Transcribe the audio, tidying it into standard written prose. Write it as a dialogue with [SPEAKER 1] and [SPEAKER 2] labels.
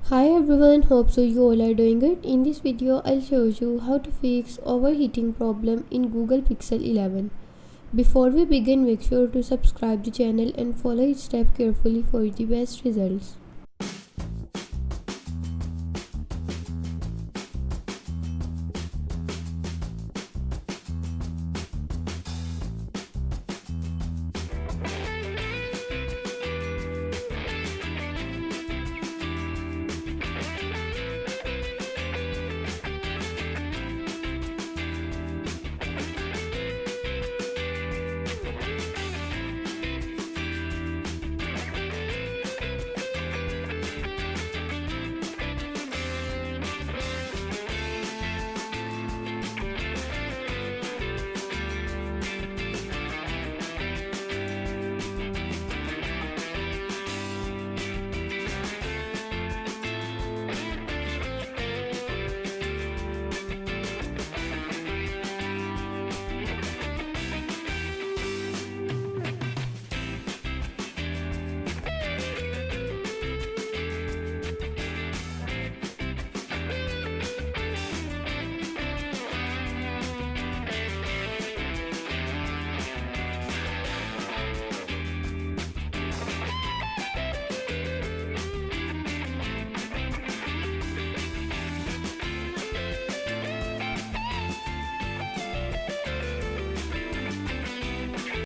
[SPEAKER 1] Hi everyone, hope so you all are doing good. In this video, I'll show you how to fix overheating problem in Google Pixel 11. Before we begin, make sure to subscribe the channel and follow each step carefully for the best results.